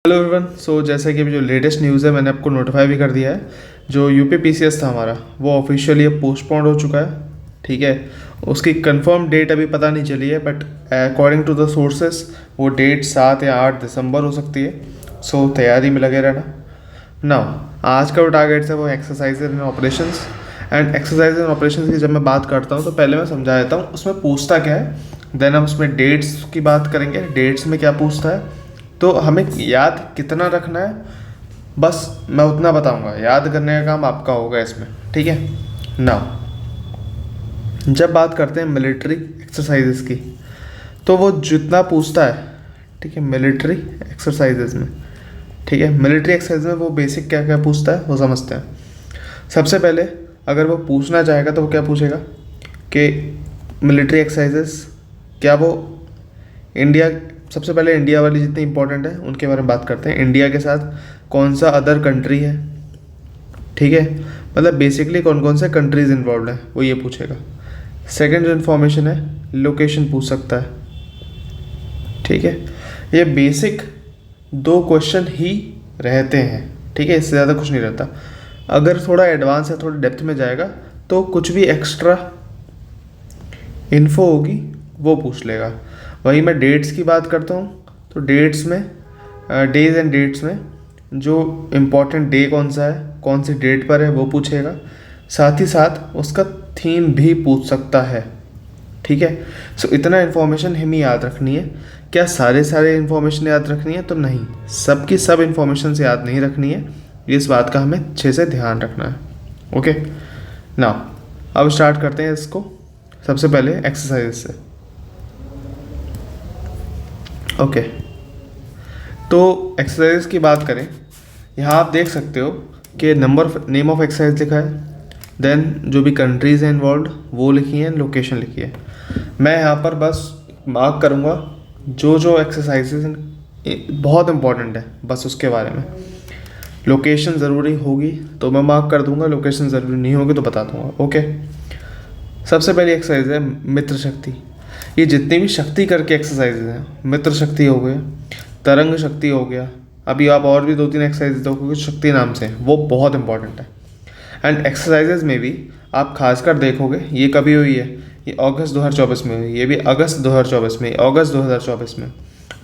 Hello everyone. जैसा कि अभी जो लेटेस्ट न्यूज़ है मैंने आपको नोटिफाई भी कर दिया है। जो यूपी पीसीएस था हमारा वो ऑफिशियली अब पोस्टपोन्ड हो चुका है। ठीक है, उसकी कंफर्म डेट अभी पता नहीं चली है, but according to the sources वो डेट 7 या 8 दिसंबर हो सकती है। तैयारी में लगे रहना। नाउ आज का जो टारगेट्स है वो exercises and operations. And exercise and operations की जब मैं बात करता हूँ तो पहले मैं समझा देता हूँ उसमें पूछता क्या है, देन हम उसमें डेट्स की बात करेंगे। डेट्स में क्या पूछता है तो हमें याद कितना रखना है, बस मैं उतना बताऊंगा। याद करने का काम आपका होगा इसमें। ठीक है। नाउ जब बात करते हैं मिलिट्री एक्सरसाइजेस की तो वो जितना पूछता है, ठीक है, मिलिट्री एक्सरसाइजेस में, ठीक है, मिलिट्री एक्सरसाइज में वो बेसिक क्या क्या पूछता है वो समझते हैं। सबसे पहले अगर वो पूछना चाहेगा तो वो क्या पूछेगा कि मिलिट्री एक्सरसाइजेस क्या वो इंडिया, सबसे पहले इंडिया वाली जितनी इंपॉर्टेंट है उनके बारे में बात करते हैं। इंडिया के साथ कौन सा अदर कंट्री है, ठीक है, मतलब बेसिकली कौन कौन से कंट्रीज इन्वॉल्व हैं वो ये पूछेगा। सेकंड जो इन्फॉर्मेशन है लोकेशन पूछ सकता है। ठीक है, ये बेसिक 2 क्वेश्चन ही रहते हैं। ठीक है, इससे ज़्यादा कुछ नहीं रहता। अगर थोड़ा एडवांस या थोड़ा डेप्थ में जाएगा तो कुछ भी एक्स्ट्रा इन्फो होगी वो पूछ लेगा। वही मैं डेट्स की बात करता हूँ तो डेट्स में डेज एंड डेट्स में जो इम्पोर्टेंट डे कौन सा है, कौन सी डेट पर है वो पूछेगा। साथ ही साथ उसका थीम भी पूछ सकता है। ठीक है, इतना इन्फॉर्मेशन हमें याद रखनी है। क्या सारे इन्फॉर्मेशन याद रखनी है तो नहीं, सबकी सब इन्फॉर्मेशन से याद नहीं रखनी है। इस बात का हमें अच्छे से ध्यान रखना है। ओके, नाउ अब स्टार्ट करते हैं इसको। सबसे पहले एक्सरसाइज से। ओके, तो एक्सरसाइज की बात करें, यहाँ आप देख सकते हो कि नेम ऑफ एक्सरसाइज लिखा है, देन जो भी कंट्रीज़ हैं इन्वॉल्व वो लिखी हैं, लोकेशन लिखी है। मैं यहाँ पर बस मार्क करूँगा जो जो एक्सरसाइजेज बहुत इंपॉर्टेंट है बस उसके बारे में। लोकेशन ज़रूरी होगी तो मैं मार्क कर दूँगा, लोकेशन ज़रूरी नहीं होगी तो बता दूँगा। ओके, सबसे पहली एक्सरसाइज है मित्र शक्ति। ये जितनी भी शक्ति करके एक्सरसाइजेज हैं, मित्र शक्ति हो गया, तरंग शक्ति हो गया, अभी आप और भी 2-3 एक्सरसाइज देखोगे शक्ति नाम से, वो बहुत इंपॉर्टेंट है। एंड एक्सरसाइजेज में भी आप खासकर देखोगे ये कभी हुई है, ये अगस्त 2024 में हुई, ये भी अगस्त 2024 में, अगस्त 2024 में।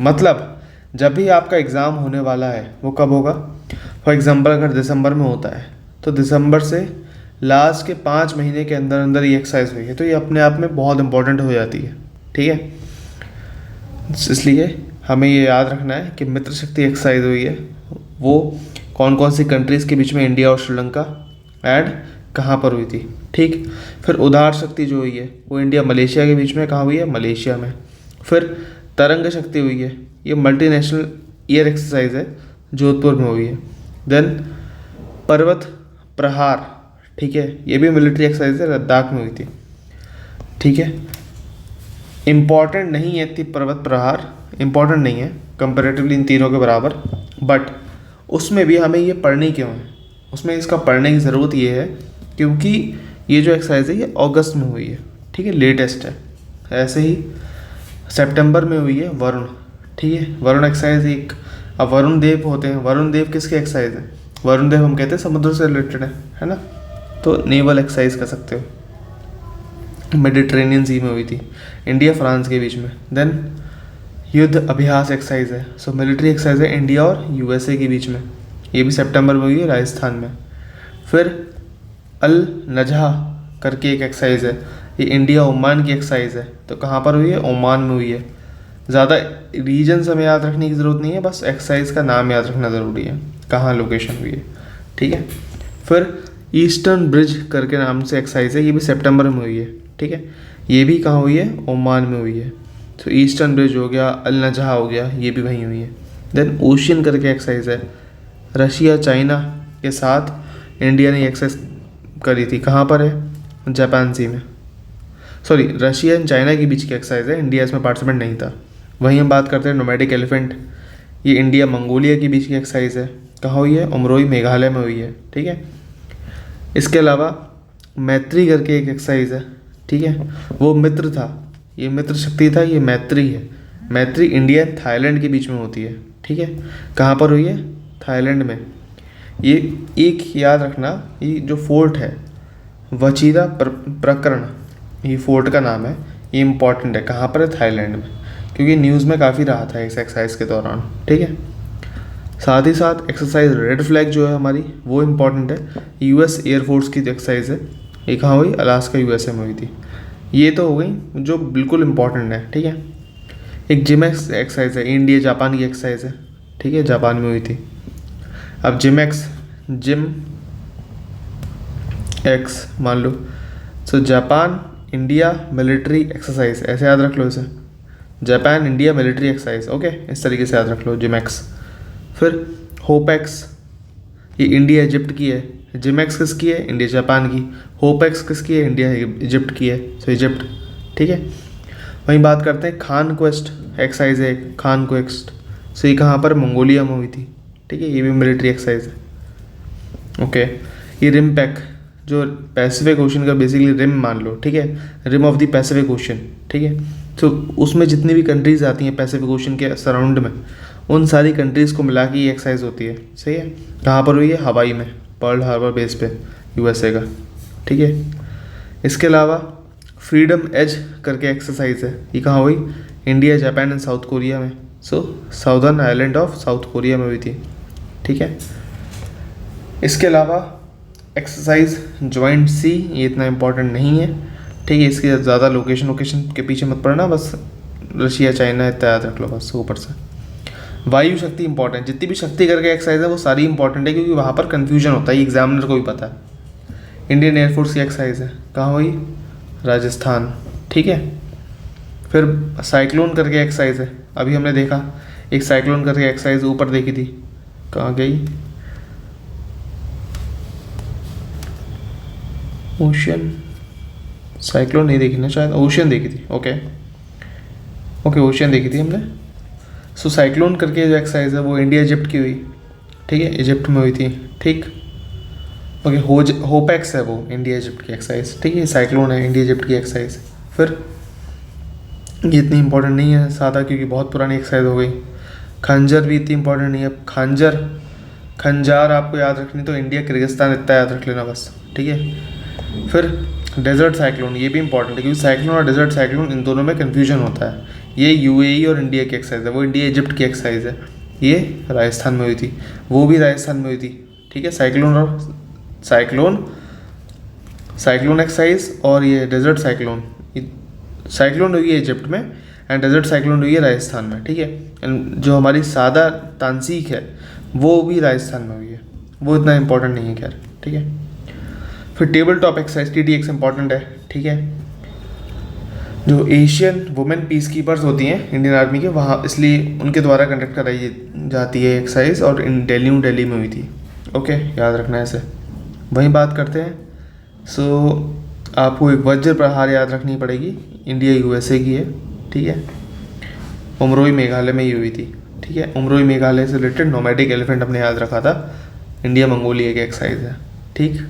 मतलब जब भी आपका एग्ज़ाम होने वाला है वो कब होगा। फॉर एग्ज़ाम्पल अगर दिसंबर में होता है तो दिसंबर से लास्ट के 5 महीने के अंदर अंदर ये एक्सरसाइज हुई है, तो ये अपने आप में बहुत इंपॉर्टेंट हो जाती है। ठीक है, इसलिए हमें ये याद रखना है कि मित्र शक्ति एक्सरसाइज हुई है वो कौन कौन सी कंट्रीज़ के बीच में, इंडिया और श्रीलंका, एंड कहाँ पर हुई थी। ठीक, फिर उदार शक्ति जो हुई है वो इंडिया मलेशिया के बीच में कहाँ हुई है, मलेशिया में। फिर तरंग शक्ति हुई है, ये मल्टीनेशनल ईयर एक्सरसाइज है, जोधपुर में हुई है। देन पर्वत प्रहार, ठीक है, ये भी मिलिट्री एक्सरसाइज है, लद्दाख में हुई थी। ठीक है, इम्पॉर्टेंट नहीं है इतनी पर्वत प्रहार, इम्पॉर्टेंट नहीं है कंपेरेटिवली इन तीनों के बराबर, बट उसमें भी हमें ये पढ़नी क्यों है, उसमें इसका पढ़ने की ज़रूरत ये है क्योंकि ये जो एक्सरसाइज है ये अगस्त में हुई है। ठीक है, लेटेस्ट है। ऐसे ही सितंबर में हुई है वरुण। ठीक है, वरुण एक्सरसाइज एक, अब वरुण देव होते हैं, वरुण देव किसके एक्सरसाइज है, वरुण देव हम कहते हैं समुद्र से रिलेटेड है ना, तो नेवल एक्सरसाइज कर सकते हो। मेडिटेरेनियन सी में हुई थी, इंडिया फ्रांस के बीच में। देन युद्ध अभ्यास एक्सरसाइज है, मिलिट्री एक्सरसाइज है इंडिया और यूएसए के बीच में, ये भी सितंबर में हुई है राजस्थान में। फिर अल नजहा करके एक एक्सरसाइज है, ये इंडिया ओमान की एक्सरसाइज है, तो कहाँ पर हुई है, ओमान में हुई है। ज़्यादा रीजन हमें याद रखने की ज़रूरत नहीं है, बस एक्सरसाइज का नाम याद रखना ज़रूरी है, कहाँ लोकेशन हुई है। ठीक है, फिर ईस्टर्न ब्रिज करके नाम से एक्सरसाइज है, ये भी सितंबर में हुई है। ठीक है, ये भी कहाँ हुई है, ओमान में हुई है। तो ईस्टर्न ब्रिज हो गया, अल नजहा हो गया, ये भी वहीं हुई है। देन ओशियन करके एक्सरसाइज है, रशिया चाइना के साथ इंडिया ने एक्सरसाइज करी थी, कहाँ पर है, जापान सी में। सॉरी, रशिया एंड चाइना के बीच की एक्सरसाइज है, इंडिया इसमें पार्टिसिपेंट नहीं था। वहीं हम बात करते हैं नोमैडिक एलिफेंट, ये इंडिया मंगोलिया के बीच की एक्सरसाइज है, कहाँ हुई है, उमरोई मेघालय में हुई है। ठीक है, इसके अलावा मैत्री करके एक एक्सरसाइज है, ठीक है, वो मित्र था, ये मित्र शक्ति था, ये मैत्री है। मैत्री इंडिया थाईलैंड के बीच में होती है। ठीक है। कहाँ पर हुई है? थाईलैंड में। ये एक याद रखना, ये जो फोर्ट है वचीरा प्रकरण, ये फोर्ट का नाम है, ये इम्पॉर्टेंट है। कहाँ पर है? थाईलैंड में, क्योंकि न्यूज़ में काफ़ी रहा था इस एक्सरसाइज के दौरान, ठीक है। साथ ही साथ एक्सरसाइज रेड फ्लैग जो है हमारी, वो इम्पॉर्टेंट है। यूएस एयरफोर्स की एक्सरसाइज है। ये कहाँ हुई? अलास्का यूएसए में हुई थी। ये तो हो गई जो बिल्कुल इम्पॉर्टेंट है, ठीक है। एक जिम एक्सरसाइज है, इंडिया जापान की एक्सरसाइज है, ठीक है, जापान में हुई थी। अब जिम एक्स मान लो, so Japan India military exercise, ऐसे याद रख लो इसे, Japan India military exercise, okay, इस तरीके से याद रख लो जिमैक्स। फिर होपैक्स, ये इंडिया इजिप्ट की है। जिमैक्स किसकी है? इंडिया जापान की। होपैक्स किसकी है? इंडिया इजिप्ट की है, सो इजिप्ट, ठीक है। वहीं बात करते हैं खान क्वेस्ट एक्सरसाइज है, खान क्वेस्ट, सो ये कहाँ पर? मंगोलिया में हुई थी, ठीक है, ये भी मिलिट्री एक्सरसाइज है, ओके। ये रिम पैक, जो पैसिफिक ओशन का बेसिकली रिम मान लो, ठीक है, rim of the Pacific Ocean, ठीक है। तो उसमें जितनी भी कंट्रीज़ आती हैं पैसिफिक ओशन के सराउंड में, उन सारी कंट्रीज़ को मिला के ये एक्सरसाइज होती है, सही है। कहाँ पर हुई है? हवाई में, पर्ल हार्बर बेस पे, यूएसए का, ठीक है। इसके अलावा फ्रीडम एज करके एक्सरसाइज है, ये कहाँ हुई? India Japan and South Korea में, so southern island of South Korea में हुई थी, ठीक है। इसके अलावा एक्सरसाइज जॉइंट सी, ये इतना इम्पोर्टेंट नहीं है, ठीक है। इसकी ज़्यादा लोकेशन के पीछे मत पड़ना, बस रशिया चाइना इतना याद रख लो बस ऊपर से। वायु शक्ति इंपॉर्टेंट, जितनी भी शक्ति करके एक्सरसाइज है वो सारी इंपॉर्टेंट है, क्योंकि वहाँ पर कन्फ्यूजन होता है, एग्जामिनर को भी पता है। इंडियन एयरफोर्स की एक्सरसाइज है, कहाँ हुई? राजस्थान, ठीक है। फिर साइक्लोन करके एक्सरसाइज है, अभी हमने देखा एक साइक्लोन करके एक्सरसाइज ऊपर देखी थी, कहाँ गई? ओशियन, साइक्लोन नहीं देखी ना शायद, ओशियन देखी थी, ओके ओके, ओशियन देखी थी हमने। सो साइक्लोन करके जो एक्सरसाइज है वो इंडिया इजिप्ट की हुई, ठीक है, इजिप्ट में हुई थी, ठीक, ओके। होपैक्स है वो इंडिया इजिप्ट की एक्सरसाइज, ठीक है। साइक्लोन है इंडिया इजिप्ट की एक्सरसाइज। फिर ये इतनी इंपॉर्टेंट नहीं है सादा, क्योंकि बहुत पुरानी एक्सरसाइज हो गई। खंजर भी इतनी इंपॉर्टेंट नहीं है, खंजार आपको याद रखनी तो इंडिया किर्गिस्तान इतना याद रख लेना बस, ठीक है। फिर डेजर्ट साइक्लोन, ये भी इंपॉर्टेंट है, क्योंकि साइक्लोन और डेजर्ट साइक्लोन इन दोनों में कन्फ्यूजन होता है। ये यूएई और इंडिया की एक्सरसाइज है, वो इंडिया इजिप्ट की एक्सरसाइज है, ये राजस्थान में हुई थी, वो भी राजस्थान में हुई थी, ठीक है। साइक्लोन एक्सरसाइज और ये डेजर्ट साइक्लोन हुई है इजिप्ट में, एंड डेजर्ट साइक्लोन हुई है राजस्थान में, ठीक है। एंड जो हमारी सादा तानसीक है वो भी राजस्थान में हुई है, वो इतना इंपॉर्टेंट नहीं है खैर, ठीक है। फिर table top exercise TTX important है, ठीक है। जो एशियन वुमेन पीस कीपर्स होती हैं इंडियन आर्मी के, वहाँ इसलिए उनके द्वारा कंडक्ट कराई जाती है एक्सरसाइज, और इन दिल्ली में हुई थी, ओके, याद रखना है इसे। वहीं बात करते हैं, सो आपको एक वज्र प्रहार याद रखनी पड़ेगी, इंडिया USA की है, ठीक है। उमरोई मेघालय में ही हुई थी, ठीक है। उमरोई मेघालय से रिलेटेड नोमैडिक एलिफेंट हमने याद रखा था, इंडिया मंगोलिया की एक्सरसाइज है, ठीक।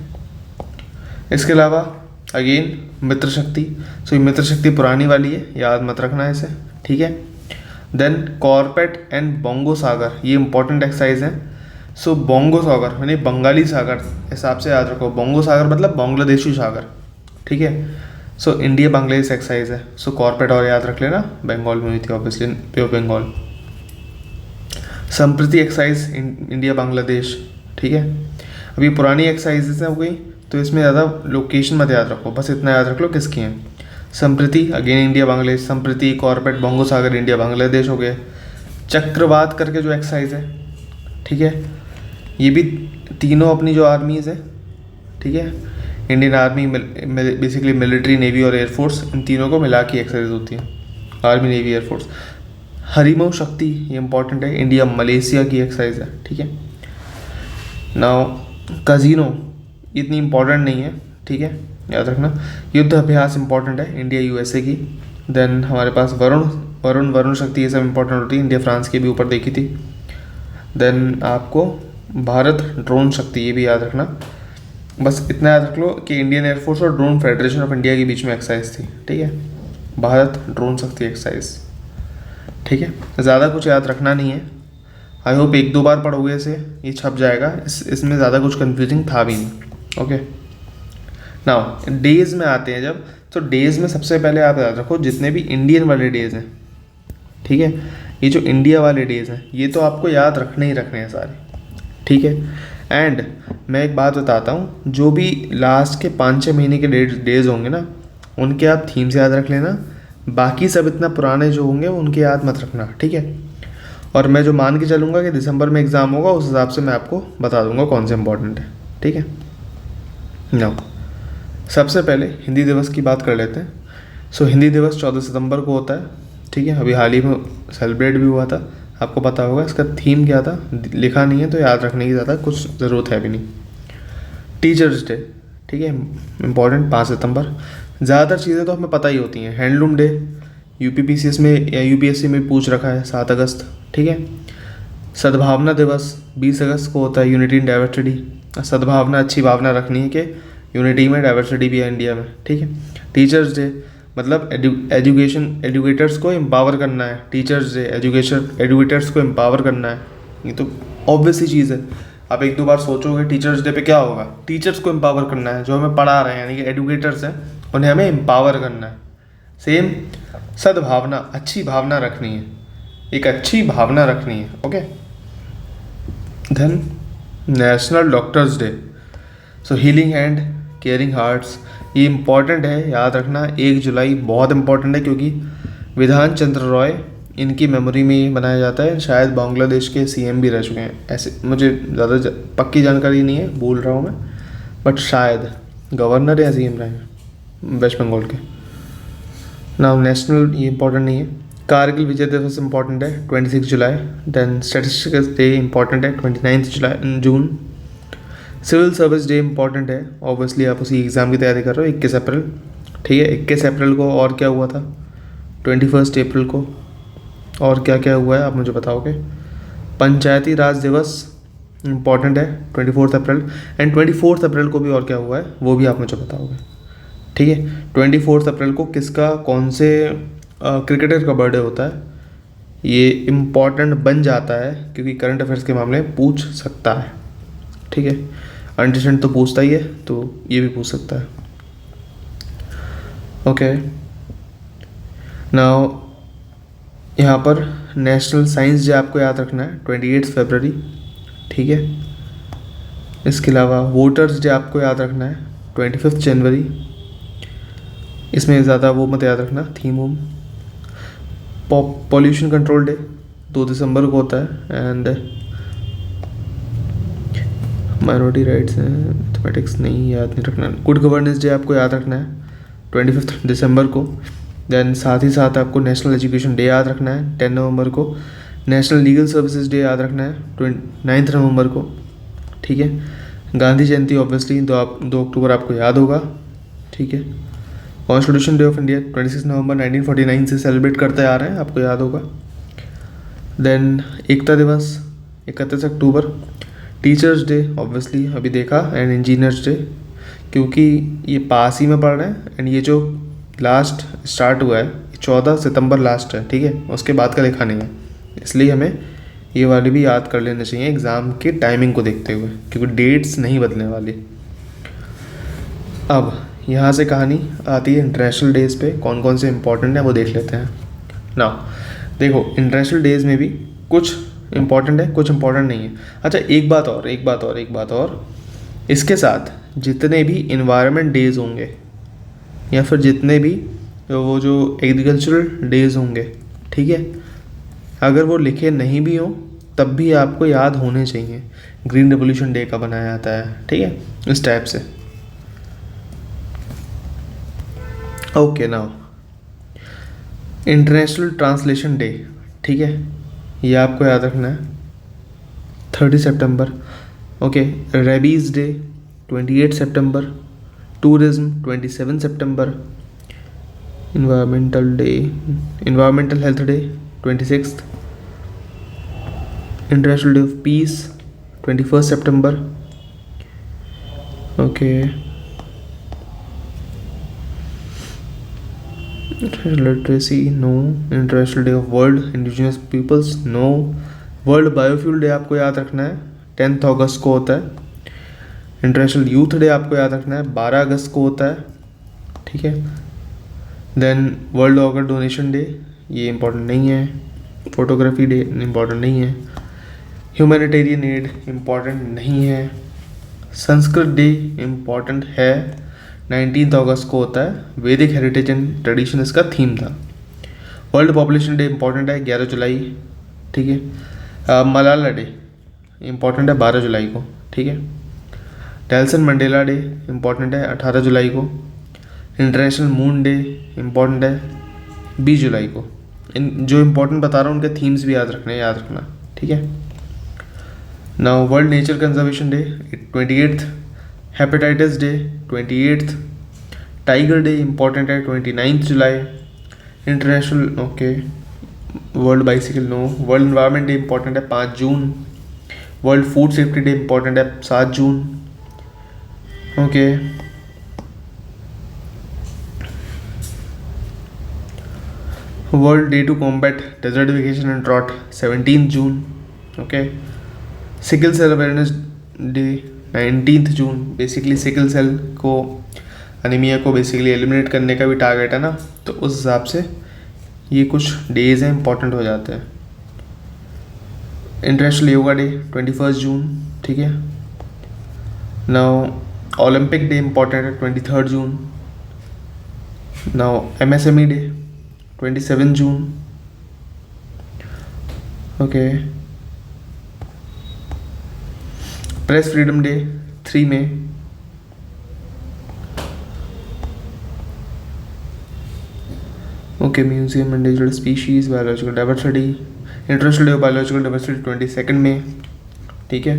इसके अलावा अगेन मित्र शक्ति, सो मित्र शक्ति पुरानी वाली है, याद मत रखना है इसे, ठीक है। देन कॉर्पेट एंड बोंगो सागर, ये इंपॉर्टेंट एक्सरसाइज है। सो बोंगो सागर यानी बंगाली सागर हिसाब से याद रखो, बोंगो सागर मतलब बांग्लादेशी सागर, ठीक है। सो इंडिया बांग्लादेश एक्सरसाइज है। सो कॉर्पेट और याद रख लेना, बंगाल में हुई थी ऑब्वियसली, पे ऑफ बंगाल। संप्रति एक्सरसाइज इंडिया बांग्लादेश, ठीक है। अभी पुरानी एक्सरसाइजेस हो गई, तो इसमें ज़्यादा लोकेशन मत याद रखो, बस इतना याद रख लो किसकी हैं। संप्रति अगेन इंडिया बांग्लादेश, संप्रति कॉर्पेट बोंगो सागर इंडिया बांग्लादेश हो गए। चक्रवात करके जो एक्सरसाइज है, ठीक है, ये भी तीनों अपनी जो आर्मीज़ है, ठीक है, Indian army basically military, navy और एयरफोर्स, इन तीनों को मिला के एक्सरसाइज होती है, आर्मी नेवी एयरफोर्स। हरिमो शक्ति, ये इंपॉर्टेंट है, इंडिया मलेशिया की एक्सरसाइज है, ठीक है। नाउ कजिनो इतनी इंपॉर्टेंट नहीं है, ठीक है, याद रखना। युद्ध अभ्यास इंपॉर्टेंट है, इंडिया USA की। देन हमारे पास वरुण शक्ति, ये सब इंपॉर्टेंट होती है, इंडिया फ्रांस की भी ऊपर देखी थी। देन आपको भारत ड्रोन शक्ति, ये भी याद रखना, बस इतना याद रख लो कि इंडियन एयरफोर्स और ड्रोन फेडरेशन ऑफ इंडिया के बीच में एक्सरसाइज थी, ठीक है, भारत ड्रोन शक्ति एक्सरसाइज, ठीक है। ज़्यादा कुछ याद रखना नहीं है, आई होप एक दो बार पढ़ोगे इसे, ये छप जाएगा, इसमें ज़्यादा कुछ कन्फ्यूजिंग था भी नहीं। ओके, नाउ डेज़ में आते हैं जब, तो डेज़ में सबसे पहले आप याद रखो जितने भी इंडियन वाले डेज़ हैं, ठीक है, ये जो इंडिया वाले डेज़ हैं ये तो आपको याद रखने ही रखने हैं सारे, ठीक है। एंड मैं एक बात बताता हूँ, जो भी लास्ट के 5-6 महीने के डेज़ होंगे ना, उनके आप थीम्स याद रख लेना, बाकी सब इतना पुराने जो होंगे उनके याद मत रखना, ठीक है। और मैं जो मान के चलूँगा कि दिसंबर में एग्ज़ाम होगा, उस हिसाब से मैं आपको बता दूंगा कौन से इंपॉर्टेंट है, ठीक है। नाउ सबसे पहले हिंदी दिवस की बात कर लेते हैं। सो हिंदी दिवस 14 सितंबर को होता है, ठीक है, अभी हाल ही में सेलिब्रेट भी हुआ था, आपको पता होगा। इसका थीम क्या था लिखा नहीं है, तो याद रखने की ज़्यादा कुछ ज़रूरत है भी नहीं। टीचर्स डे, ठीक है, इम्पॉर्टेंट 5 सितंबर। ज़्यादातर चीज़ें तो हमें पता ही होती हैं। हैंडलूम डे यूपीपीसीएस में या यूपीएससी में पूछ रखा है, 7 अगस्त, ठीक है। सद्भावना दिवस 20 अगस्त को होता है, यूनिटी इन डाइवर्सिटी। सद्भावना, अच्छी भावना रखनी है कि यूनिटी में डाइवर्सिटी भी है इंडिया में, ठीक है। टीचर्स डे मतलब एजुकेटर्स को एम्पावर करना है। टीचर्स डे एजुकेटर्स को एम्पावर करना है, ये तो ऑब्वियस ही चीज़ है। आप एक दो बार सोचोगे टीचर्स डे पे क्या होगा, टीचर्स को एम्पावर करना है, जो हमें पढ़ा रहे हैं यानी कि एजुकेटर्स हैं, उन्हें हमें एम्पावर करना है। सेम सद्भावना, अच्छी भावना रखनी है, एक अच्छी भावना रखनी है, okay. Then national doctors day, so healing hand caring hearts, ये इम्पॉर्टेंट है, याद रखना। 1 जुलाई बहुत इम्पॉर्टेंट है, क्योंकि विधान चंद्र रॉय, इनकी मेमोरी में ये मनाया जाता है। शायद बांग्लादेश के सीएम भी रह चुके हैं, ऐसे मुझे ज़्यादा पक्की जानकारी नहीं है, भूल रहा हूँ मैं, बट शायद गवर्नर या सीएम रहे हैं वेस्ट बंगाल के। नाउ नेशनल, ये इंपॉर्टेंट नहीं है। कारगिल विजय दिवस इंपॉर्टेंट है 26 जुलाई। देन स्टैटिस्टिक्स डे इंपॉर्टेंट है 29 जून। सिविल सर्विस डे इंपॉर्टेंट है, ऑब्वियसली आप उसी एग्ज़ाम की तैयारी कर रहे हो, 21 अप्रैल, ठीक है। 21 अप्रैल को और क्या हुआ था, 21 अप्रैल को और क्या क्या हुआ है आप मुझे बताओगे। पंचायती राज दिवस इम्पॉर्टेंट है 24 अप्रैल, एंड 24 अप्रैल को भी और क्या हुआ है वो भी आप मुझे बताओगे, ठीक है। 24 अप्रैल को किसका, कौन से क्रिकेटर का बर्थडे होता है, ये इम्पॉर्टेंट बन जाता है, क्योंकि करंट अफेयर्स के मामले में पूछ सकता है, ठीक है। अंडरस्टैंड तो पूछता ही है, तो ये भी पूछ सकता है, ओके। नाउ यहाँ पर नेशनल साइंस डे आपको याद रखना है 28 फरवरी, ठीक है। इसके अलावा वोटर्स डे आपको याद रखना है 25 जनवरी। इसमें ज़्यादा वो मत याद रखना थीम वूम। पॉल्यूशन कंट्रोल डे 2 दिसंबर को होता है। एंड माइनॉरिटी राइट्स हैं, मैथमेटिक्स नहीं, याद नहीं रखना। गुड गवर्नेंस डे आपको याद रखना है 25 दिसंबर को। देन साथ ही साथ आपको नेशनल एजुकेशन डे याद रखना है 10 नवंबर को। नेशनल लीगल सर्विसेज डे याद रखना है 9 नवंबर को, ठीक है। गांधी जयंती ऑब्वियसली 2 अक्टूबर आपको याद होगा, ठीक है। कॉन्स्टिट्यूशन डे ऑफ इंडिया 26 नवंबर 1949 से सेलिब्रेट करते आ रहे हैं, आपको याद होगा। देन एकता दिवस 31 अक्टूबर। टीचर्स डे ऑब्वियसली अभी देखा, एंड इंजीनियर्स डे, क्योंकि ये पास ही में पढ़ रहे हैं, एंड ये जो लास्ट स्टार्ट हुआ है 14 सितंबर लास्ट है, ठीक है, उसके बाद का लिखा नहीं है, इसलिए हमें ये वाली भी याद कर लेना चाहिए एग्ज़ाम के टाइमिंग को देखते हुए, क्योंकि डेट्स नहीं बदलने वाली। अब यहाँ से कहानी आती है इंटरनेशनल डेज़ पे, कौन कौन से इंपॉर्टेंट है वो देख लेते हैं ना। देखो इंटरनेशनल डेज़ में भी कुछ इम्पॉर्टेंट है, कुछ इम्पॉर्टेंट नहीं है। अच्छा एक बात और, इसके साथ जितने भी इन्वायरमेंट डेज़ होंगे या फिर जितने भी वो जो एग्रीकल्चरल डेज़ होंगे, ठीक है, अगर वो लिखे नहीं भी हों तब भी आपको याद होने चाहिए। ग्रीन रेवोल्यूशन डे का बनाया जाता है, ठीक है, इस टाइप से। Okay now international translation day, ठीक है, ये आपको याद रखना है 30 सितंबर। ओके, रेबीज़ डे 28 सितंबर। टूरिज्म 27 सितंबर। Environmental health day 26। International day of peace 21 सितंबर। Okay, literacy no. International day of world indigenous peoples no. World biofuel day आपको याद रखना है, 10 अगस्त को होता है। इंटरनेशनल यूथ डे आपको याद रखना है, 12 अगस्त को होता है, ठीक है। Then world organ donation day, ये इम्पोर्टेंट नहीं है। फोटोग्राफी डे इम्पोर्टेंट नहीं है। ह्यूमैनिटेरियन एड इम्पोर्टेंट नहीं है। संस्कृत डे इम्पोर्टेंट है, 19 अगस्त को होता है। वैदिक हेरिटेज एंड ट्रेडिशन इसका थीम था। वर्ल्ड पॉपुलेशन डे इम्पोर्टेंट है, 11 जुलाई, ठीक है। मलाला डे इम्पोर्टेंट है, 12 जुलाई को, ठीक है। नेल्सन मंडेला डे इम्पोर्टेंट है, 18 जुलाई को। इंटरनेशनल मून डे इम्पोर्टेंट है, 20 जुलाई को। इन जो इम्पोर्टेंट बता रहा हूँ उनके थीम्स भी याद रखना, ठीक है। Now world nature conservation day 28th, hepatitis day 28th, tiger day important है 29th जुलाई। International world bicycle no. World environment day important है 5 June. World food safety day important है 7 June, okay. World day to combat desertification and drought 17 June, okay. Sickle cell awareness day 19 June. Basically sickle cell को, anaemia को basically eliminate करने का भी target है ना, तो उस हिसाब से ये कुछ डेज हैं इंपॉर्टेंट हो जाते हैं। इंटरनेशनल योगा डे 21 जून, ठीक है। नाउ ओलंपिक डे इम्पॉर्टेंट है 23 June. Now MSME day 27 June, okay. Press freedom day 3 मई। Okay. Museum endangered species biological diversity, international day of biological diversity 22 मई, ठीक है।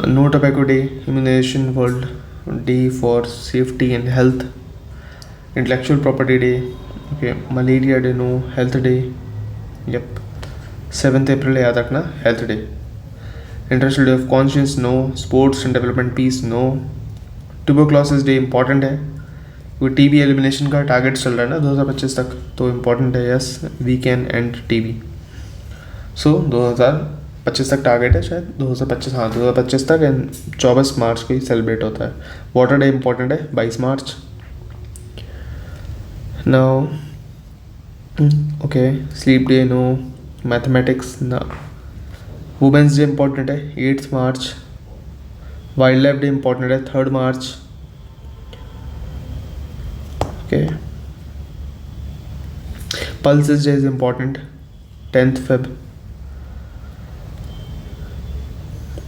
No tobacco day, immunisation world day for safety and health, intellectual property day, okay. Malaria day no, health day, yup. 7 अप्रैल याद रखना, health day. International day of conscious no, sports and development peace no. Tuberculosis day important है, वो TB elimination का target चल रहा है ना 2025 तक, तो इम्पॉर्टेंट है, yes. We can end TB, so 2025 तक टारगेट है, शायद 2025, हाँ 2025 तक, एंड 24 मार्च को ही सेलिब्रेट होता है। वाटर डे इम्पॉर्टेंट है, 22 March. Now okay, sleep day no, mathematics ना। वुमेंस डे इम्पॉर्टेंट है, 8 March. Wildlife day important है, 3 March, okay. Pulses day is important, 10th Feb।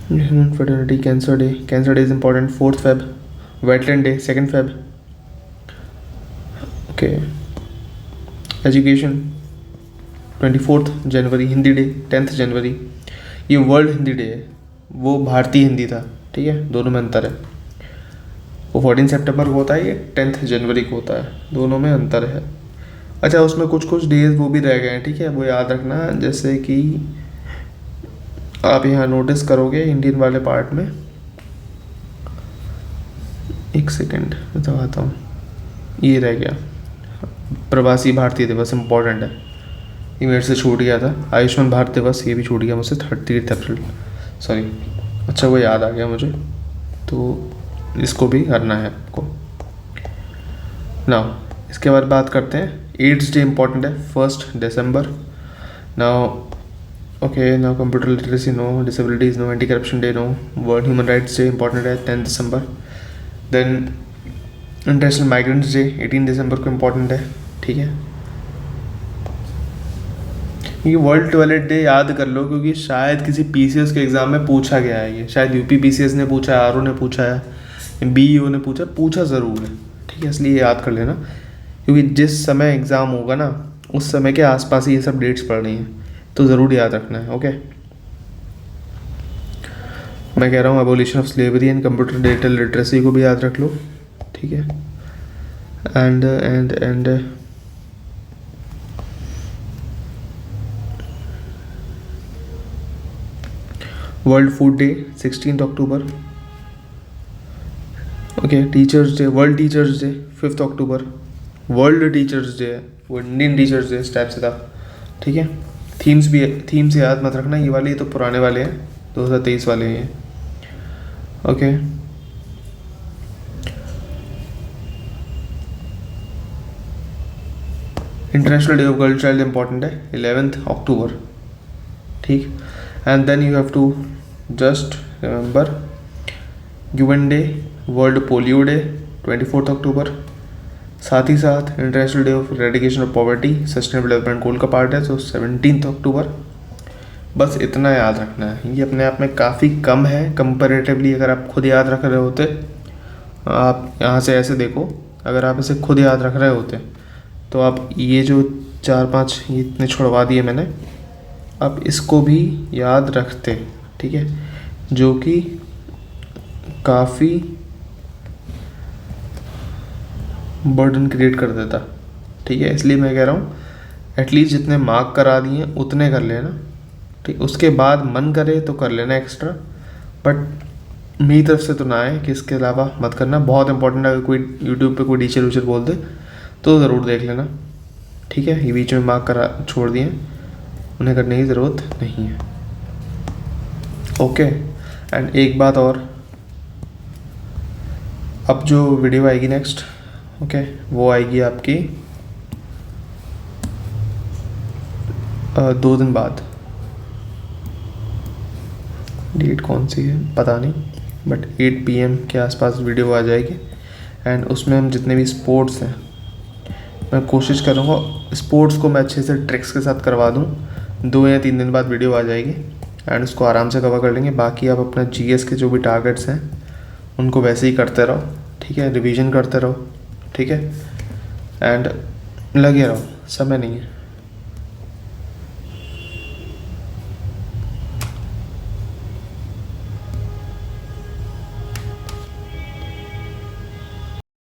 Human fertility cancer day is important, 4th Feb। Wetland day 2nd Feb, okay. Education 24th जनवरी। Hindi day 10th जनवरी। ये world Hindi day है, वो भारतीय हिंदी था, ठीक है, दोनों में अंतर है। वो 14 सितंबर को होता है, ये 10th जनवरी को होता है, दोनों में अंतर है। अच्छा, उसमें कुछ कुछ डेज वो भी रह गए हैं, ठीक है, वो याद रखना। जैसे कि आप यहाँ नोटिस करोगे इंडियन वाले पार्ट में, एक सेकेंड बताता हूँ, ये रह गया, प्रवासी भारतीय दिवस इम्पोर्टेंट है, ये मेरे से छूट गया था। आयुष्मान भारत दिवस, ये भी छूट गया मुझसे, 30 अप्रैल, सॉरी। अच्छा, वो याद आ गया मुझे, तो इसको भी करना है आपको। नाउ इसके बाद बात करते हैं, एड्स डे इम्पॉर्टेंट है, 1 दिसंबर। Now okay, now computer literacy no, disabilities no, anti corruption day no. World human rights day important है, 10 दिसंबर। देन इंटरनेशनल माइग्रेंट्स डे 18 दिसंबर को इम्पॉर्टेंट है, ठीक है। ये वर्ल्ड टॉयलेट डे याद कर लो, क्योंकि शायद किसी PCS के एग्ज़ाम में पूछा गया है, ये शायद UP PCS ने पूछा है, RO ने पूछा है, BEO ने पूछा ज़रूर है, ठीक है, इसलिए याद कर लेना, क्योंकि जिस समय एग्ज़ाम होगा ना उस समय के आसपास ही ये सब डेट्स पढ़नी है, तो ज़रूर याद रखना है, ओके। मैं कह रहा हूँ abolition of slavery and computer data literacy को भी याद रख लो, ठीक है। And world food day 16 October, okay. Teachers day, world teachers day 5 October. World teachers day है, वो इंडियन टीचर्स डे इस टाइप से था, ठीक है। थीम्स याद मत रखना, ये वाले तो पुराने वाले हैं, 2023 वाले हैं। Okay, international day of girl child important है 11 अक्टूबर, ठीक। And then you have to just remember UN day, world polio day 24 October, साथ ही साथ international day of eradication of poverty sustainable development goal का पार्ट है, तो 17 अक्टूबर। बस इतना याद रखना है, ये अपने आप में काफ़ी कम है कंपैरेटिवली। अगर आप खुद याद रख रहे होते, आप यहाँ से ऐसे देखो, अगर आप इसे खुद याद रख रहे होते तो आप ये जो 4-5 ये इतने छुड़वा दिए मैंने, आप इसको भी याद रखते, ठीक है, जो कि काफ़ी बर्डन क्रिएट कर देता, ठीक है। इसलिए मैं कह रहा हूँ एटलीस्ट जितने मार्क करा दिए उतने कर लेना, ठीक। उसके बाद मन करे तो कर लेना एक्स्ट्रा, बट मेरी तरफ से तो ना आए कि इसके अलावा मत करना। बहुत इंपॉर्टेंट है, अगर कोई यूट्यूब पे कोई टीचर वीचर बोल दे तो ज़रूर देख लेना, ठीक है। ये बीच में मार्क करा छोड़ दिए, उन्हें करने की ज़रूरत नहीं है। ओके, एंड एक बात और, अब जो वीडियो आएगी नेक्स्ट, ओके, वो आएगी आपकी 2 दिन बाद। डेट कौन सी है पता नहीं, बट 8 PM के आसपास वीडियो आ जाएगी। एंड उसमें हम जितने भी स्पोर्ट्स हैं, मैं कोशिश करूँगा स्पोर्ट्स को मैं अच्छे से ट्रिक्स के साथ करवा दूँ। 2 या 3 दिन बाद वीडियो आ जाएगी एंड उसको आराम से कवर कर लेंगे। बाकी आप अपना GS के जो भी टारगेट्स हैं उनको वैसे ही करते रहो, ठीक है, रिवीजन करते रहो, ठीक है, एंड लगे रहो, समय नहीं है।